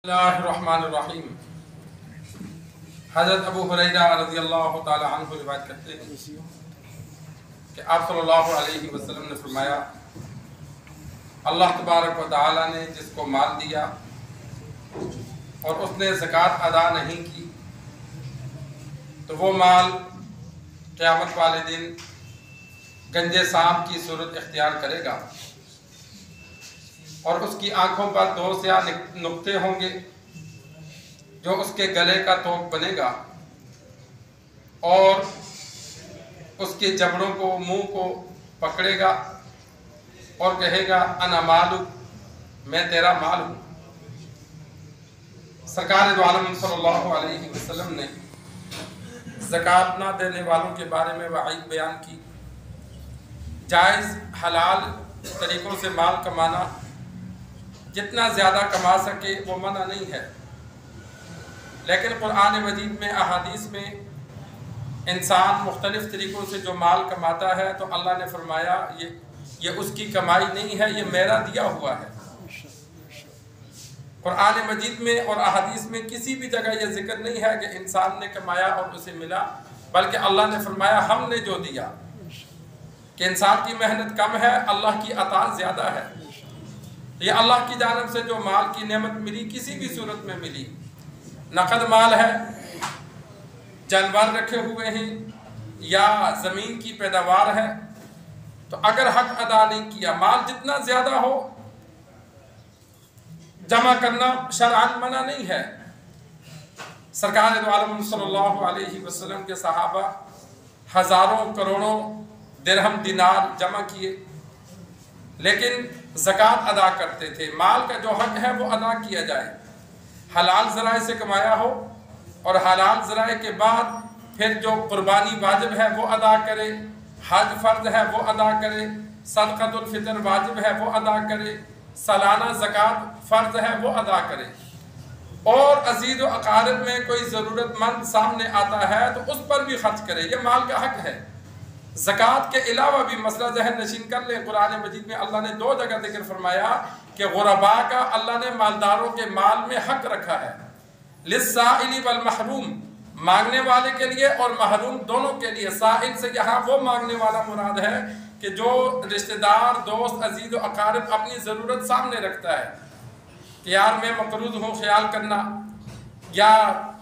اللہ الرحمن الرحیم۔ حضرت ابو ہریرہ رضی اللہ تعالی عنہ روایت کرتے ہیں کہ آپ صلی اللہ علیہ وسلم نے فرمایا، اللہ تبارک و تعالی نے جس کو مال دیا اور اس نے زکوٰۃ ادا نہیں کی تو وہ مال قیامت والے دن گنجے سانپ کی صورت اختیار کرے گا اور اس کی آنکھوں پر 2 سیاہ نقطے ہوں گے جو اس کے گلے کا توق بنے گا اور اس کے جبڑوں کو منہ کو پکڑے گا اور کہے گا انا مالک، میں تیرا مال ہوں۔ سرکار دو عالم صلی اللہ علیہ وسلم نے زکوٰۃ نہ دینے والوں کے بارے میں وعید بیان کی۔ جائز حلال طریقوں سے مال کمانا، جتنا زیادہ کما سکے وہ منع نہیں ہے، لیکن قرآن مجید میں احادیث میں انسان مختلف طریقوں سے جو مال کماتا ہے تو اللہ نے فرمایا یہ اس کی کمائی نہیں ہے، یہ میرا دیا ہوا ہے۔ قرآن مجید میں اور احادیث میں کسی بھی جگہ یہ ذکر نہیں ہے کہ انسان نے کمایا اور اسے ملا، بلکہ اللہ نے فرمایا ہم نے جو دیا، کہ انسان کی محنت کم ہے، اللہ کی عطا زیادہ ہے۔ یہ اللہ کی جانب سے جو مال کی نعمت ملی کسی بھی صورت میں ملی، نقد مال ہے، جانور رکھے ہوئے ہیں یا زمین کی پیداوار ہے، تو اگر حق ادا نہیں کیا، مال جتنا زیادہ ہو جمع کرنا شرعاً منع نہیں ہے۔ سرکار دو عالم صلی اللہ علیہ وسلم کے صحابہ ہزاروں کروڑوں درہم دینار جمع کیے، لیکن زکوٰۃ ادا کرتے تھے۔ مال کا جو حق ہے وہ ادا کیا جائے، حلال ذرائع سے کمایا ہو اور حلال ذرائع کے بعد پھر جو قربانی واجب ہے وہ ادا کرے، حج فرض ہے وہ ادا کرے، صدقۃ الفطر واجب ہے وہ ادا کرے، سالانہ زکوٰۃ فرض ہے وہ ادا کرے، اور عزیز و اقارب میں کوئی ضرورت مند سامنے آتا ہے تو اس پر بھی خرچ کرے، یہ مال کا حق ہے۔ زکوٰۃ کے علاوہ بھی مسئلہ ذہن نشین کر لیں، قرآن مجید میں اللہ نے 2 جگہ ذکر فرمایا کہ غرباء کا اللہ نے مالداروں کے مال میں حق رکھا ہے، للسائل والمحروم، مانگنے والے کے لیے اور محروم دونوں کے لیے۔ سائل سے یہاں وہ مانگنے والا مراد ہے کہ جو رشتہ دار، دوست، عزیز و اقارب اپنی ضرورت سامنے رکھتا ہے کہ یار میں مقروض ہوں، خیال کرنا، یا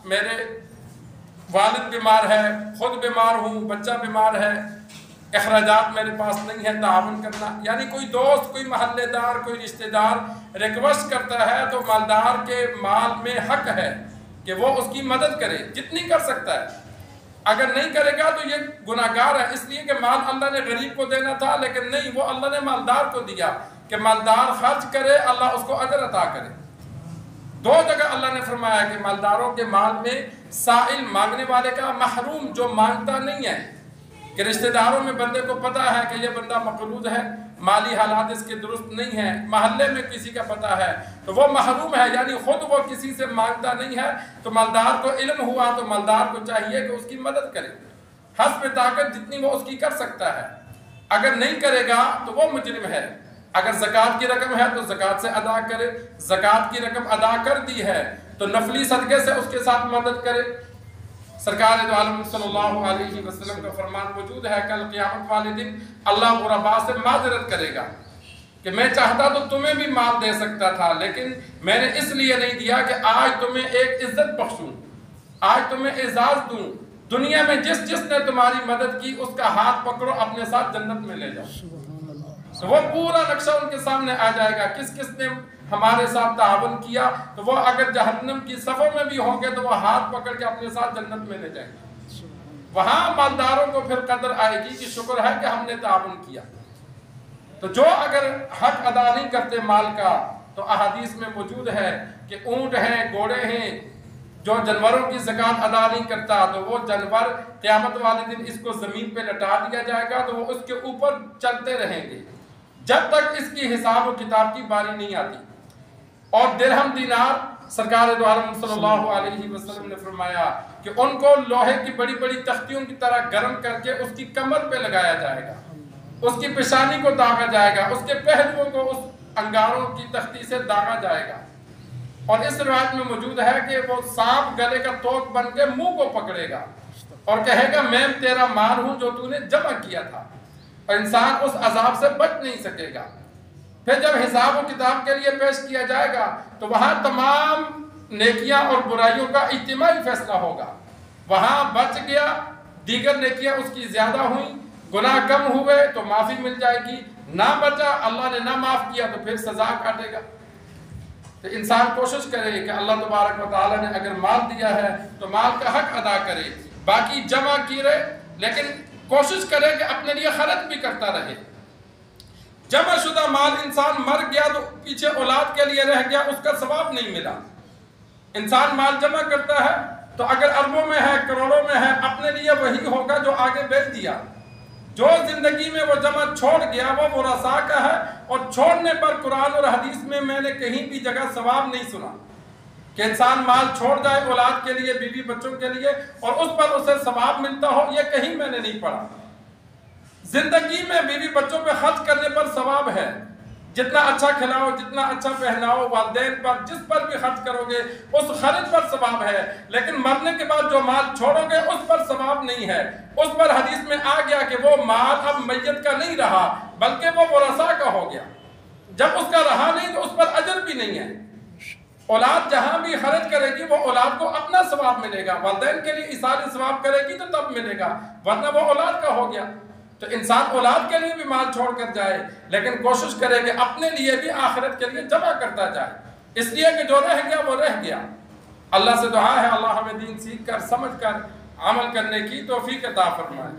میرے والد بیمار ہے، خود بیمار ہوں، بچہ بیمار ہے، اخراجات میرے پاس نہیں ہے، تعاون کرنا۔ یعنی کوئی دوست، کوئی محلے دار، کوئی رشتہ دار ریکویسٹ کرتا ہے تو مالدار کے مال میں حق ہے کہ وہ اس کی مدد کرے جتنی کر سکتا ہے۔ اگر نہیں کرے گا تو یہ گناہگار ہے، اس لیے کہ مال اللہ نے غریب کو دینا تھا، لیکن نہیں، وہ اللہ نے مالدار کو دیا کہ مالدار خرچ کرے، اللہ اس کو اجر عطا کرے۔ 2 جگہ اللہ نے فرمایا کہ مالداروں کے مال میں سائل مانگنے والے کا، محروم جو مانگتا نہیں ہے، کہ رشتہ داروں میں بندے کو پتہ ہے کہ یہ بندہ مقروض ہے، مالی حالات اس کے درست نہیں ہیں، محلے میں کسی کا پتہ ہے تو وہ محروم ہے، یعنی خود وہ کسی سے مانگتا نہیں ہے، تو مالدار کو علم ہوا تو مالدار کو چاہیے کہ اس کی مدد کرے حسب طاقت جتنی وہ اس کی کر سکتا ہے۔ اگر نہیں کرے گا تو وہ مجرم ہے۔ اگر زکوٰۃ کی رقم ہے تو زکوٰۃ سے ادا کرے، زکوٰۃ کی رقم ادا کر دی ہے تو نفلی صدقے سے اس کے ساتھ مدد کرے۔ سرکار دو عالم صلی اللہ علیہ وسلم کا فرمان موجود ہے، کل قیامت والے دن اللہ غرباء سے معذرت کرے گا کہ میں چاہتا تو تمہیں بھی مال دے سکتا تھا، لیکن میں نے اس لیے نہیں دیا کہ آج تمہیں ایک عزت بخشوں، آج تمہیں اعزاز دوں، دنیا میں جس نے تمہاری مدد کی اس کا ہاتھ پکڑو، اپنے ساتھ جنت میں لے جاؤ۔ تو وہ پورا نقشہ ان کے سامنے آ جائے گا، کس نے ہمارے ساتھ تعاون کیا، تو وہ اگر جہنم کی صفوں میں بھی ہوں گے تو وہ ہاتھ پکڑ کے اپنے ساتھ جنت میں لے جائیں گے۔ وہاں مالداروں کو پھر قدر آئے گی کہ شکر ہے کہ ہم نے تعاون کیا۔ تو جو اگر حق ادا نہیں کرتے مال کا، تو احادیث میں موجود ہے کہ اونٹ ہیں، گھوڑے ہیں، جو جانوروں کی زکوٰۃ ادا نہیں کرتا تو وہ جانور قیامت والے دن اس کو زمین پہ لٹا دیا جائے گا، تو وہ اس کے اوپر چلتے رہیں گے جب تک اس کی حساب و کتاب کی باری نہیں آتی۔ اور درہم دینار، سرکار دو عالم صلی اللہ علیہ وسلم نے فرمایا کہ ان کو لوہے کی بڑی بڑی تختیوں کی طرح گرم کر کے اس کی کمر پہ لگایا جائے گا، اس کی پیشانی کو داغا جائے گا، اس کے پہلوؤں کو اس انگاروں کی تختی سے داغا جائے گا، اور اس روایت میں موجود ہے کہ وہ سانپ گلے کا توق بن کے منہ کو پکڑے گا اور کہے گا میں تیرا مال ہوں جو تو نے جمع کیا تھا، اور انسان اس عذاب سے بچ نہیں سکے گا۔ پھر جب حساب و کتاب کے لیے پیش کیا جائے گا تو وہاں تمام نیکیاں اور برائیوں کا اجتماعی فیصلہ ہوگا۔ وہاں بچ گیا، دیگر نیکیاں اس کی زیادہ ہوئیں، گناہ کم ہوئے تو معافی مل جائے گی، نہ بچا، اللہ نے نہ معاف کیا تو پھر سزا کاٹے گا۔ تو انسان کوشش کرے کہ اللہ تبارک و تعالیٰ نے اگر مال دیا ہے تو مال کا حق ادا کرے، باقی جمع کی رہے، لیکن کوشش کرے کہ اپنے لیے خرچ بھی کرتا رہے۔ جمع شدہ مال انسان مر گیا تو پیچھے اولاد کے لیے رہ گیا، اس کا ثواب نہیں ملا۔ انسان مال جمع کرتا ہے تو اگر اربوں میں ہے، کروڑوں میں ہے، اپنے لیے وہی ہوگا جو آگے بیچ دیا۔ جو زندگی میں وہ جمع چھوڑ گیا وہ ورثاء کا ہے، اور چھوڑنے پر قرآن اور حدیث میں نے کہیں بھی جگہ ثواب نہیں سنا کہ انسان مال چھوڑ جائے اولاد کے لیے، بیوی بچوں کے لیے، اور اس پر اسے ثواب ملتا ہو، یہ کہیں میں نے نہیں پڑھا۔ زندگی میں بیوی بچوں پہ خرچ کرنے پر ثواب ہے، جتنا اچھا کھلاؤ، جتنا اچھا پہناؤ، والدین پر جس پر بھی خرچ کرو گے اس خرچ پر ثواب ہے، لیکن مرنے کے بعد جو مال چھوڑو گے اس پر ثواب نہیں ہے۔ اس پر حدیث میں آ گیا کہ وہ مال اب میت کا نہیں رہا بلکہ وہ ورثاء کا ہو گیا۔ جب اس کا رہا نہیں تو اس پر اجر بھی نہیں ہے۔ اولاد جہاں بھی خرچ کرے گی وہ اولاد کو اپنا ثواب ملے گا، والدین کے لیے ایثار ثواب کرے گی تو تب ملے گا، ورنہ وہ اولاد کا ہو گیا۔ تو انسان اولاد کے لیے بھی مال چھوڑ کر جائے، لیکن کوشش کرے کہ اپنے لیے بھی آخرت کے لیے جمع کرتا جائے، اس لیے کہ جو رہ گیا وہ رہ گیا۔ اللہ سے دعا ہے اللہ ہمیں دین سیکھ کر، سمجھ کر، عمل کرنے کی توفیق عطا فرمائے۔